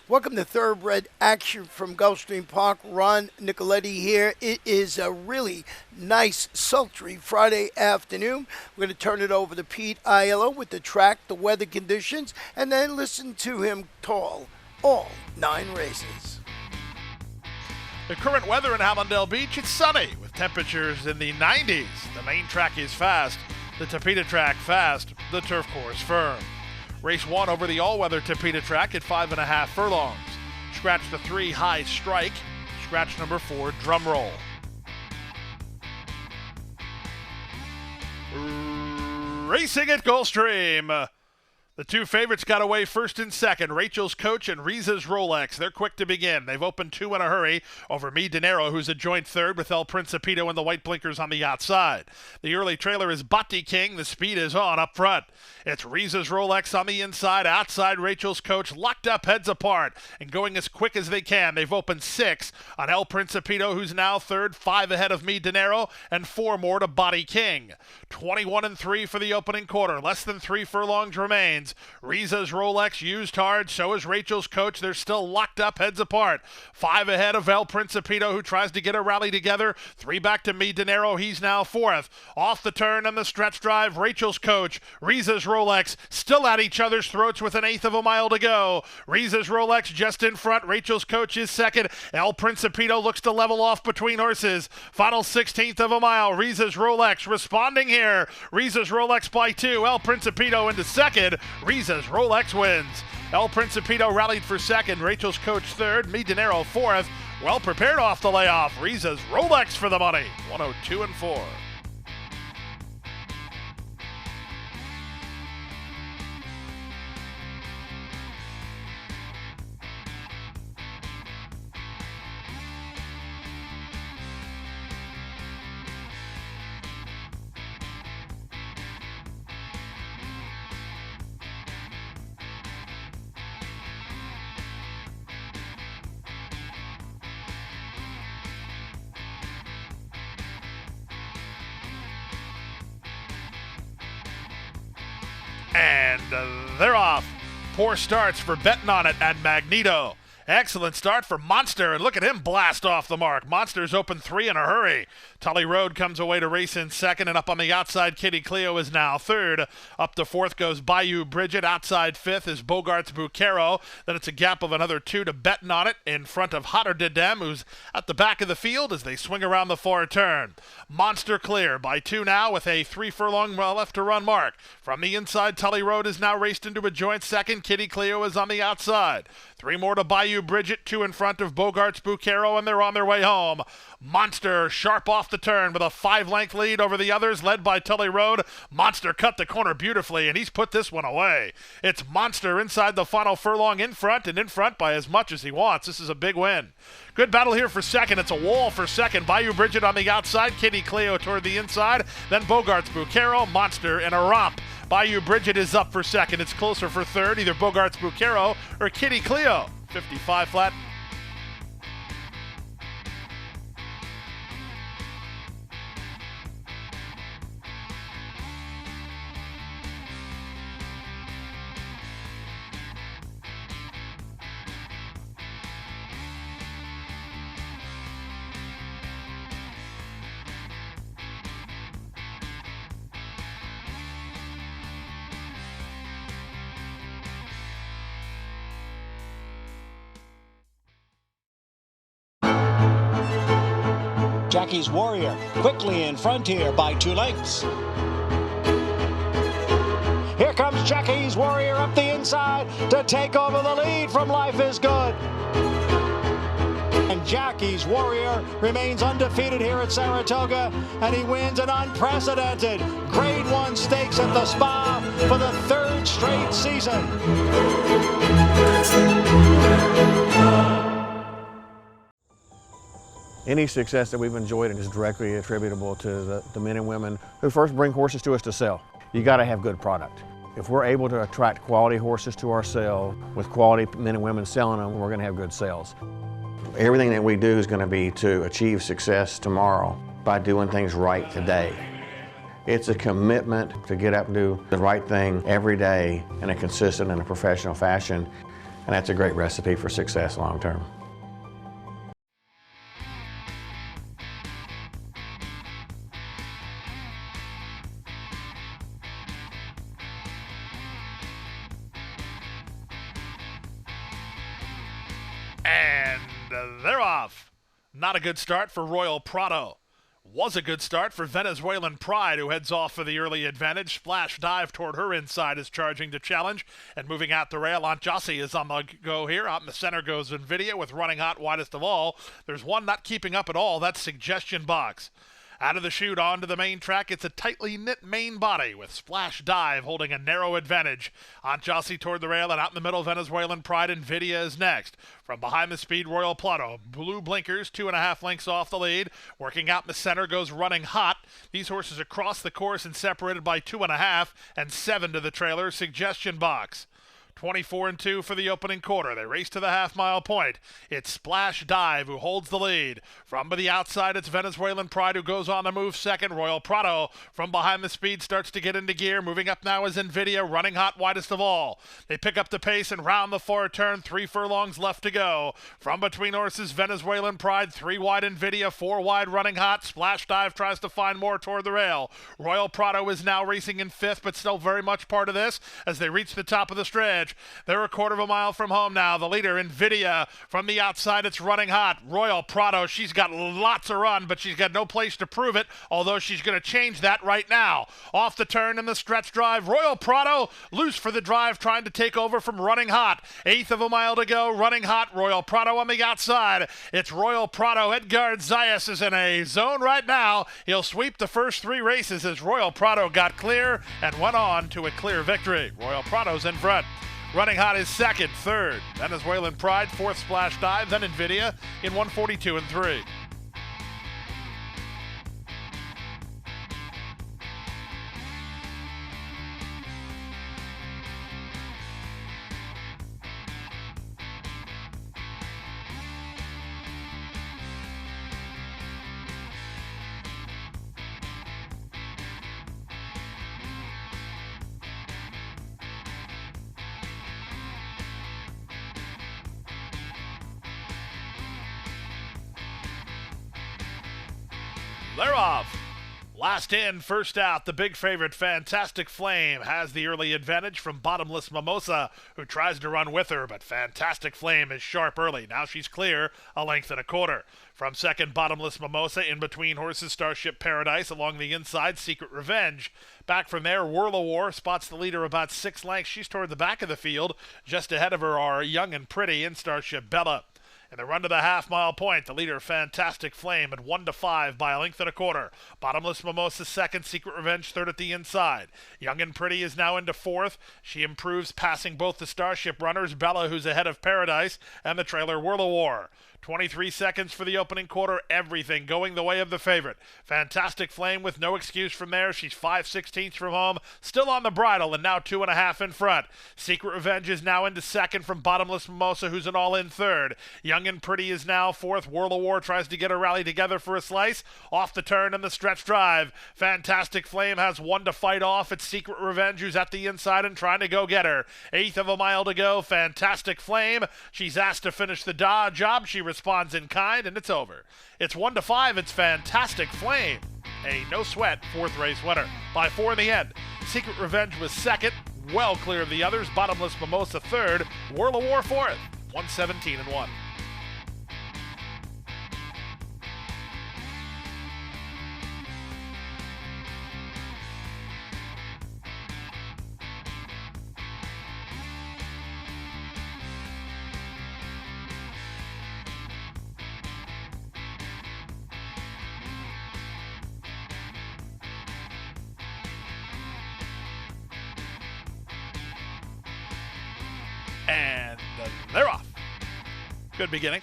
Welcome to Thoroughbred Action from Gulfstream Park. Ron Nicoletti here. It is a really nice, sultry Friday afternoon. We're going to turn it over to Pete Aiello with the track, the weather conditions, and then listen to him call all 9 races. The current weather in Hallandale Beach, it's sunny with temperatures in the 90s. The main track is fast, the Tapeta track fast, the turf course firm. Race 1 over the all-weather Tapeta track at 5.5 furlongs. Scratch the 3 high strike. Scratch number 4 drum roll. Racing at Gulfstream. The 2 favorites got away first and second. Rachel's Coach and Riza's Rolex. They're quick to begin. They've opened 2 in a hurry over Mi Dinero, who's a joint third with El Principito and the white blinkers on the outside. The early trailer is Batti King. The speed is on up front. It's Riza's Rolex on the inside. Outside, Rachel's Coach locked up heads apart and going as quick as they can. They've opened 6 on El Principito, who's now third, 5 ahead of Mi Dinero, and 4 more to Batti King. 21-3 for the opening quarter. Less than 3 furlongs remains. Riza's Rolex used hard, so is Rachel's Coach. They're still locked up heads apart. 5 ahead of El Principito, who tries to get a rally together. 3 back to Mi Dinero. He's now 4th. Off the turn and the stretch drive, Rachel's Coach, Riza's Rolex, still at each other's throats with 1/8 of a mile to go. Riza's Rolex just in front. Rachel's Coach is second. El Principito looks to level off between horses. Final 16th of a mile. Riza's Rolex responding here. Riza's Rolex by 2. El Principito into second. Riza's Rolex wins. El Principito rallied for second. Rachel's Coach third. Mi Dinero 4th. Well prepared off the layoff. Riza's Rolex for the money. 102-4. And they're off. Poor starts for betting on it and Magneto. Excellent start for Monster, and look at him blast off the mark. Monster's open 3 in a hurry. Tully Road comes away to race in second, and up on the outside, Kitty Cleo is now third. Up to 4th goes Bayou Bridget. Outside 5th is Bogart's Bucero. Then it's a gap of another 2 to betting on it in front of Hotter Dedem, who's at the back of the field as they swing around the far turn. Monster clear by 2 now with a 3 furlong left to run mark. From the inside, Tully Road is now raced into a joint second. Kitty Cleo is on the outside. 3 more to Bayou Bridget, 2 in front of Bogart's Bucero, and they're on their way home. Monster sharp off the turn with a 5-length lead over the others, led by Tully Road. Monster cut the corner beautifully, and he's put this one away. It's Monster inside the final furlong in front, and in front by as much as he wants. This is a big win. Good battle here for second. It's a wall for second. Bayou Bridget on the outside, Kitty Cleo toward the inside, then Bogart's Bucero, Monster in a romp. Bayou Bridget is up for second. It's closer for third, either Bogart's Bucero or Kitty Cleo. 55 flat. Jackie's Warrior quickly in front here by 2 lengths. Here comes Jackie's Warrior up the inside to take over the lead from Life is Good. And Jackie's Warrior remains undefeated here at Saratoga, and he wins an unprecedented Grade 1 stakes at the Spa for the 3rd straight season. Any success that we've enjoyed is directly attributable to the men and women who first bring horses to us to sell. You got to have good product. If we're able to attract quality horses to our sale with quality men and women selling them, we're going to have good sales. Everything that we do is going to be to achieve success tomorrow by doing things right today. It's a commitment to get up and do the right thing every day in a consistent and a professional fashion. and that's a great recipe for success long term. And they're off. Not a good start for Royal Prado. Was a good start for Venezuelan Pride, who heads off for the early advantage. Splash dive toward her inside is charging to challenge. And moving out the rail, Aunt Jossie is on the go here. Out in the center goes Nvidia with running hot widest of all. There's one not keeping up at all. That's Suggestion Box. Out of the chute onto the main track, it's a tightly knit main body with Splash Dive holding a narrow advantage. Aunt Jossie toward the rail, and out in the middle, Venezuelan Pride. Nvidia is next. From behind the speed, Royal Prado. Blue blinkers, 2.5 lengths off the lead. Working out in the center goes Running Hot. These horses across the course and separated by 2.5 and 7 to the trailer, Suggestion Box. 24-2 for the opening quarter. They race to the half-mile point. It's Splash Dive who holds the lead. From the outside, it's Venezuelan Pride who goes on the move second. Royal Prado from behind the speed starts to get into gear. Moving up now is Nvidia, running hot widest of all. They pick up the pace and round the far turn. 3 furlongs left to go. From between horses, Venezuelan Pride, 3 wide Nvidia, 4 wide running hot. Splash Dive tries to find more toward the rail. Royal Prado is now racing in 5th, but still very much part of this as they reach the top of the stretch. They're a quarter of a mile from home now. The leader, Nvidia, from the outside, it's running hot. Royal Prado, she's got lots of run, but she's got no place to prove it, although she's going to change that right now. Off the turn in the stretch drive, Royal Prado loose for the drive, trying to take over from running hot. 1/8 of a mile to go, running hot. Royal Prado on the outside. It's Royal Prado. Edgar Zayas is in a zone right now. He'll sweep the first 3 races as Royal Prado got clear and went on to a clear victory. Royal Prado's in front. Running hot is second, third. Venezuelan Pride, 4th Splash Dive, then Nvidia in 142-3. They're off. Last in, first out, the big favorite, Fantastic Flame, has the early advantage from Bottomless Mimosa, who tries to run with her, but Fantastic Flame is sharp early. Now she's clear, 1.25 lengths. From second, Bottomless Mimosa, in between horses, Starship Paradise, along the inside, Secret Revenge. Back from there, Whirl-A-War spots the leader about 6 lengths. She's toward the back of the field. Just ahead of her are Young and Pretty and Starship Bella. In the run to the half-mile point, the leader, Fantastic Flame, at 1-5 by 1.25 lengths. Bottomless Mimosa second, Secret Revenge third at the inside. Young and Pretty is now into 4th. She improves, passing both the Starship runners, Bella, who's ahead of Paradise, and the trailer, Whirl-A-War. 23 seconds for the opening quarter, everything going the way of the favorite. Fantastic Flame with no excuse from there. She's 5/16 from home, still on the bridle, and now 2.5 in front. Secret Revenge is now into second from Bottomless Mimosa, who's an all-in third. Young and Pretty is now 4th. Whirl-A-War tries to get her rally together for a slice. Off the turn in the stretch drive. Fantastic Flame has 1 to fight off. It's Secret Revenge who's at the inside and trying to go get her. 1/8 of a mile to go. Fantastic Flame. She's asked to finish the job. She responds in kind, and it's over. It's 1-5. It's Fantastic Flame. A no sweat 4th race winner by 4 in the end. Secret Revenge was second, well clear of the others. Bottomless Mimosa third. Whirl-A-War 4th. 117-1. And they're off. Good beginning.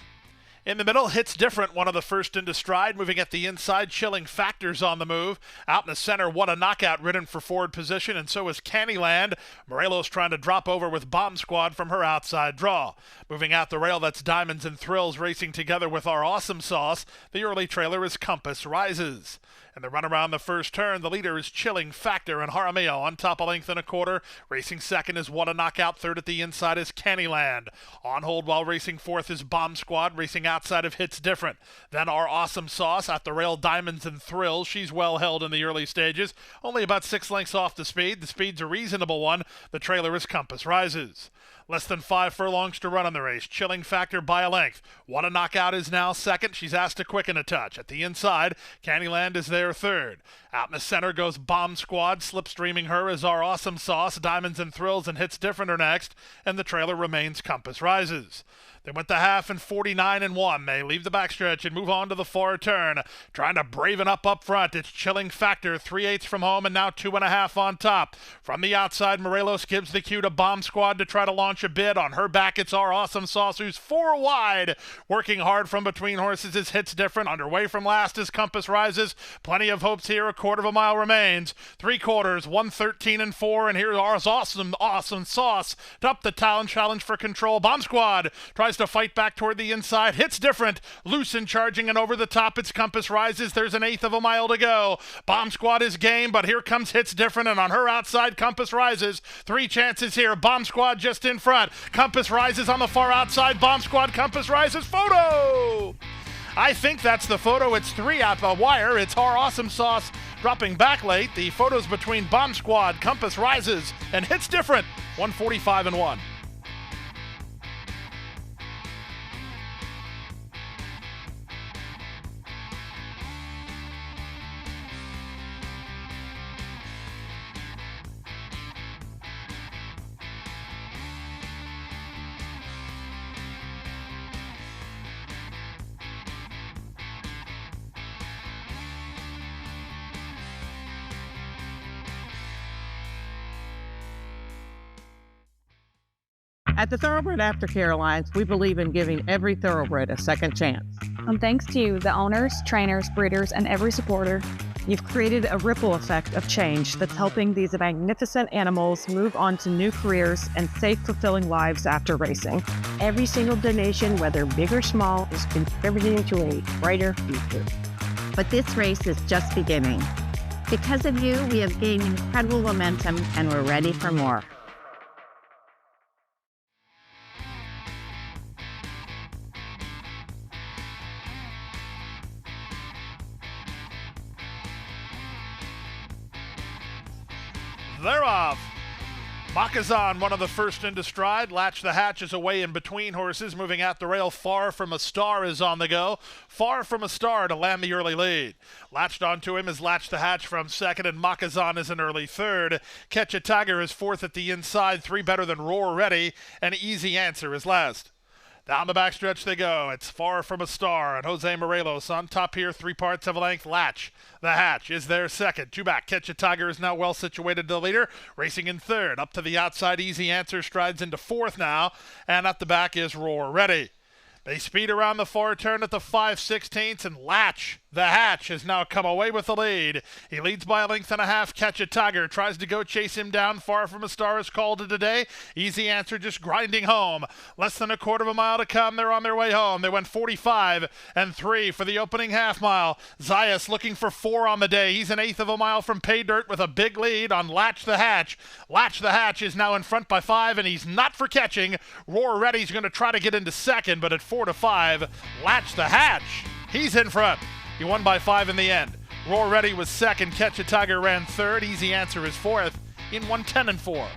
In the middle, Hits Different, one of the first into stride, moving at the inside, Chilling Factors on the move. Out in the center, What a Knockout, ridden for forward position, and so is Candyland. Morelos trying to drop over with Bomb Squad from her outside draw. Moving out the rail, that's Diamonds and Thrills racing together with our Awesome Sauce. The early trailer is Compass Rises. And the run around the first turn, the leader is Chilling Factor and Jaramillo on top, a length and a quarter. Racing second is What a Knockout. Third at the inside is Candyland. On hold while racing fourth is Bomb Squad. Racing outside of Hits Different. Then Our Awesome Sauce at the rail, Diamonds and Thrills. She's well held in the early stages. Only about 6 lengths off the speed. The speed's a reasonable one. The trailer is Compass Rises. Less than 5 furlongs to run on the race. Chilling Factor by a length. What a Knockout is now second. She's asked to quicken a touch. At the inside, Candyland is there third. Out in the center goes Bomb Squad. Slipstreaming her is Our Awesome Sauce. Diamonds and Thrills and Hits Different are next. And the trailer remains Compass Rises. They went the half and 49-1. They leave the backstretch and move on to the far turn. Trying to braven up front. It's Chilling Factor, 3/8 from home and now 2.5 on top. From the outside, Morelos gives the cue to Bomb Squad to try to launch a bid. On her back, it's Our Awesome Sauce, who's 4 wide. Working hard from between horses is Hits Different. Underway from last is Compass Rises. Plenty of hopes here. A quarter of a mile remains. 3/4, 1:13-4. And here's Our Awesome Sauce to up the town challenge for control. Bomb Squad tries to fight back toward the inside. Hits Different. Loose and charging and over the top. It's Compass Rises. There's an 1/8 of a mile to go. Bomb Squad is game, but here comes Hits Different, and on her outside, Compass Rises. 3 chances here. Bomb Squad just in front. Compass Rises on the far outside. Bomb Squad, Compass Rises. Photo! I think that's the photo. It's 3 out the wire. It's Our Awesome Sauce dropping back late. The photos between Bomb Squad, Compass Rises, and Hits Different. 145-1. At the Thoroughbred Aftercare Alliance, we believe in giving every thoroughbred a second chance. And thanks to you, the owners, trainers, breeders, and every supporter, you've created a ripple effect of change that's helping these magnificent animals move on to new careers and safe, fulfilling lives after racing. Every single donation, whether big or small, is contributing to a brighter future. But this race is just beginning. Because of you, we have gained incredible momentum and we're ready for more. They're off. Makazan, one of the first into stride. Latch the Hatch is away in between horses. Moving at the rail, Far From a Star is on the go. Far From a Star to land the early lead. Latched onto him is Latch the Hatch from second, and Makazan is an early third. Catch a Tiger is fourth at the inside. 3 better than Roar Ready, and Easy Answer is last. Down the backstretch they go. It's Far From a Star, and Jose Morelos on top here, 3 parts of a length. Latch the Hatch is there second. 2 back. Catch a Tiger is now well situated to the leader. Racing in third. Up to the outside, Easy Answer strides into fourth now, and up the back is Roar Ready. They speed around the far turn at the 5/16, and Latch the Hatch has now come away with the lead. He leads by a length and a half. Catch a Tiger tries to go chase him down. Far From a Star is called it today. Easy Answer just grinding home. Less than a quarter of a mile to come. They're on their way home. They went 45-3 for the opening half mile. Zayas looking for 4 on the day. He's an 1/8 of a mile from Pay Dirt with a big lead on Latch the Hatch. Latch the Hatch is now in front by 5, and he's not for catching. Roar Ready's going to try to get into second, but at 4-5, Latch the Hatch, he's in front. He won by 5 in the end. Roar Ready was second. Catch a Tiger ran third. Easy Answer is fourth in 110-4.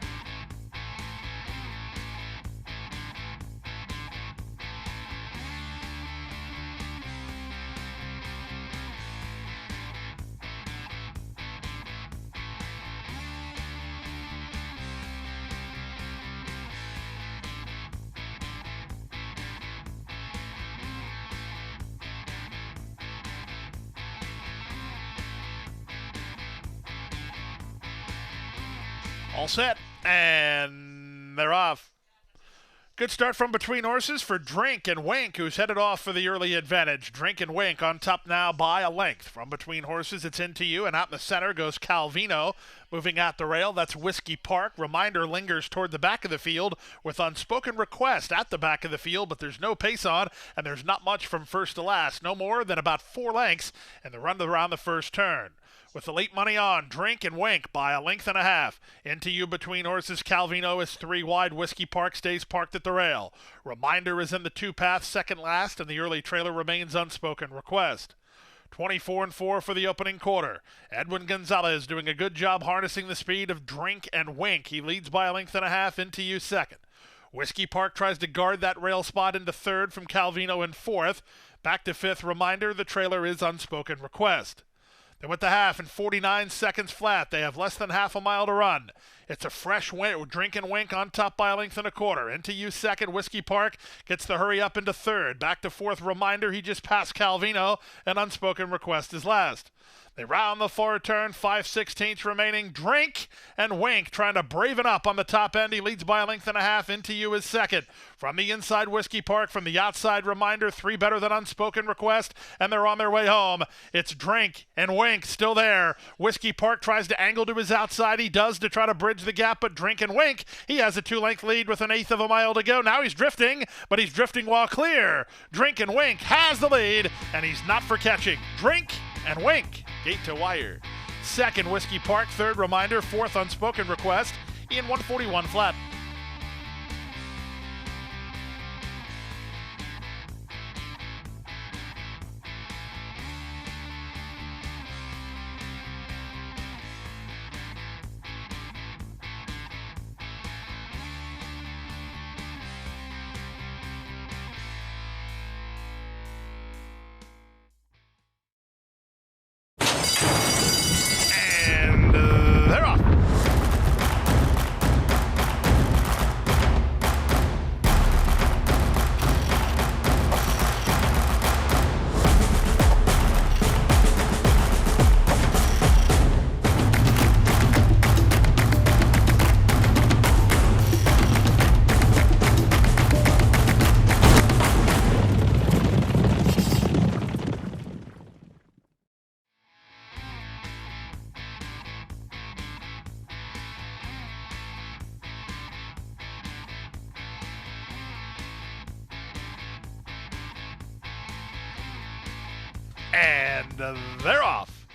All set, and they're off. Good start from between horses for Drink and Wink, who's headed off for the early advantage. Drink and Wink on top now by a length. From between horses, it's Into You, and out in the center goes Calvino. Moving at the rail, that's Whiskey Park. Reminder lingers toward the back of the field with Unspoken Request at the back of the field, but there's no pace on, and there's not much from first to last. No more than about 4 lengths in the run around the first turn. With the late money on, Drink and Wink by 1.5 lengths. Into You between horses, Calvino is 3 wide. Whiskey Park stays parked at the rail. Reminder is in the 2-path, second last, and the early trailer remains Unspoken Request. 24-4 for the opening quarter. Edwin Gonzalez doing a good job harnessing the speed of Drink and Wink. He leads by 1.5 lengths. Into You second. Whiskey Park tries to guard that rail spot into third from Calvino in fourth. Back to fifth. Reminder, the trailer is Unspoken Request. Then with the half in 49 seconds flat, they have less than half a mile to run. It's a fresh Drink and Wink on top by 1.25 lengths. Into You second. Whiskey Park gets the hurry up into third. Back to fourth. Reminder, he just passed Calvino, and Unspoken Request is last. They round the forward turn, 5/16 remaining. Drink and Wink trying to braven up on the top end. He leads by 1.5 lengths. Into You is second. From the inside, Whiskey Park. From the outside, Reminder, 3 better than Unspoken Request, and they're on their way home. It's Drink and Wink still there. Whiskey Park tries to angle to his outside. He does to try to bridge the gap, but Drink and Wink, he has a 2-length lead with 1/8 mile to go. Now he's drifting, but he's drifting while clear. Drink and Wink has the lead, and he's not for catching. Drink and Wink, gate to wire. Second, Whiskey Park. Third, Reminder. Fourth, Unspoken Request in 141 flat. They're off. And they're off.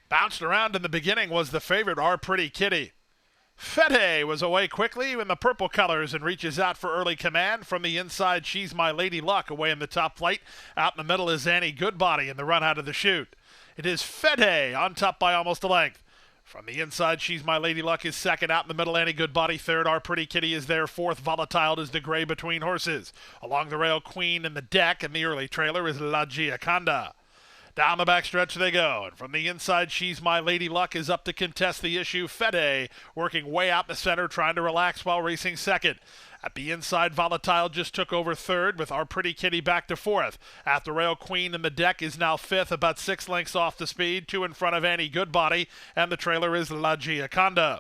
Bounced around in the beginning was the favorite, Our Pretty Kitty. Fede was away quickly in the purple colors and reaches out for early command. From the inside, She's My Lady Luck away in the top flight. Out in the middle is Annie Goodbody in the run out of the chute. It is Fede on top by almost a length. From the inside, She's My Lady Luck is second. Out in the middle, Annie Goodbody third. Our Pretty Kitty is there fourth. Volatile is the gray between horses. Along the rail, Queen in the deck, and the early trailer is La Gioconda. Down the backstretch they go, and from the inside, She's My Lady Luck is up to contest the issue. Fede working way out the center, trying to relax while racing second. At the inside, Volatile just took over third, with Our Pretty Kitty back to fourth. At the rail, Queen in the deck is now fifth, about 6 lengths off the speed, 2 in front of Annie Goodbody, and the trailer is La Gioconda.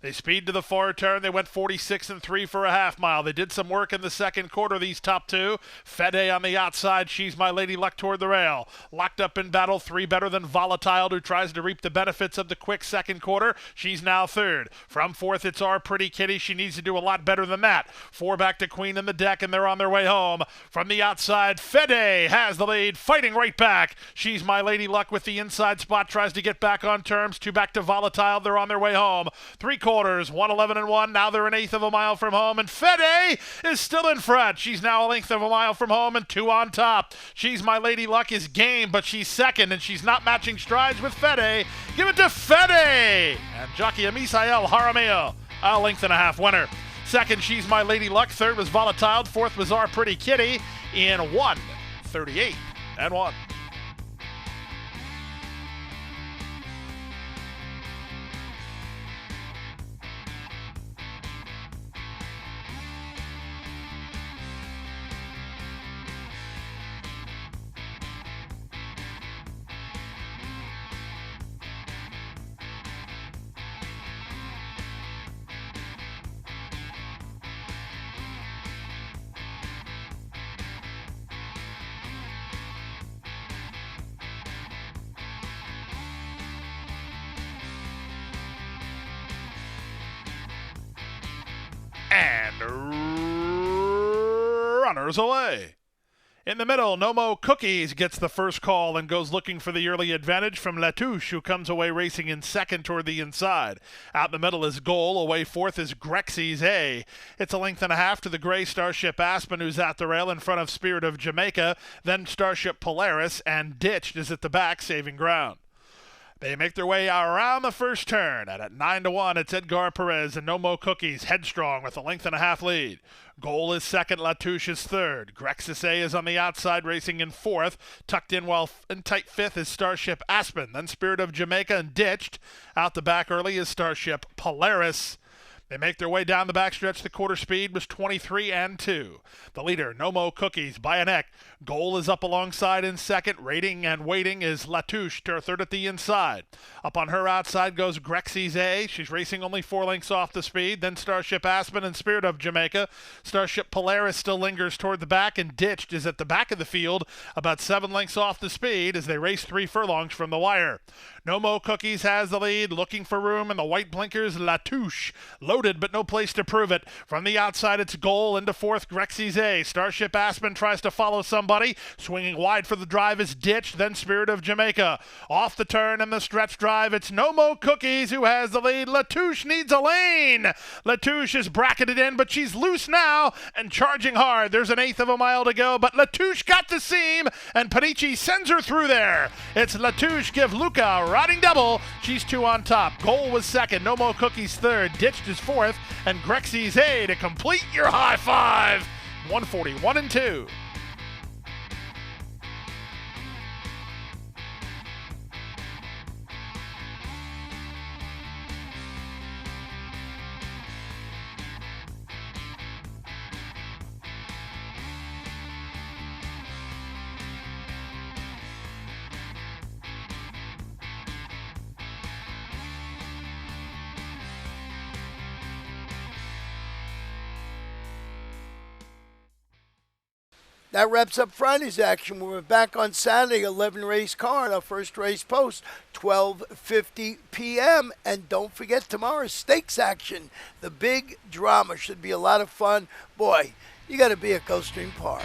They speed to the forward turn. They went 46 and 3 for a half mile. They did some work in the second quarter, these top two. Fede on the outside. She's My Lady Luck toward the rail. Locked up in battle, 3 better than Volatile, who tries to reap the benefits of the quick second quarter. She's now third. From fourth, it's Our Pretty Kitty. She needs to do a lot better than that. 4 back to Queen in the deck, and they're on their way home. From the outside, Fede has the lead, fighting right back. She's My Lady Luck with the inside spot, tries to get back on terms. 2 back to Volatile. They're on their way home. 3 quarters, 1:11 and 1. Now they're 1/8 mile from home, and Fede is still in front. She's now 1/8 mile from home and 2 on top. She's My Lady Luck is game, but she's second, and she's not matching strides with Fede. Give it to Fede! And jockey Misael Jaramillo, a 1.5 length winner. Second, She's My Lady Luck. Third was Volatile. Fourth was Our Pretty Kitty in 1:38 and 1. runners away. In the middle, Nomo Cookies gets the first call and goes looking for the early advantage from Latouche, who comes away racing in second toward the inside. Out the middle is Goal. Away fourth is Grexy's A. It's a length and a half to the gray Starship Aspen, who's at the rail in front of Spirit of Jamaica. Then Starship Polaris, and Ditched is at the back, saving ground. They make their way around the first turn, and at 9-1, it's Edgar Perez and Nomo Cookies headstrong with a length and a half lead. Goal is second, Latouche is third. Grexis A is on the outside, racing in fourth. Tucked in while in tight fifth is Starship Aspen, then Spirit of Jamaica and Ditched. Out the back early is Starship Polaris. They make their way down the backstretch. The quarter speed was 23-2. The leader, Nomo Cookies, by a neck. Goal is up alongside in second. Rating and waiting is Latouche, third at the inside. Up on her outside goes Grexy's A. She's racing only 4 lengths off the speed. Then Starship Aspen and Spirit of Jamaica. Starship Polaris still lingers toward the back, and Ditched is at the back of the field, about 7 lengths off the speed as they race 3 furlongs from the wire. Nomo Cookies has the lead, looking for room in the white blinkers. Latouche, loaded but no place to prove it. From the outside, it's Goal into fourth, Grexy's A. Starship Aspen tries to follow somebody. Swinging wide for the drive is Ditched, then Spirit of Jamaica. Off the turn and the stretch drive, it's Nomo Cookies who has the lead. Latouche needs a lane. Latouche is bracketed in, but she's loose now and charging hard. There's an eighth of a mile to go, but Latouche got the seam, and Panici sends her through there. It's Latouche give Luca riding double. She's 2 on top. Goal was second, Nomo Cookies third, Ditched is fourth, and Grexy's A to complete your high five. 141-2. That wraps up Friday's action. We're back on Saturday, 11 race card. Our first race post, 12:50 p.m. And don't forget tomorrow's stakes action. The big drama should be a lot of fun. Boy, you got to be at Gulfstream Park.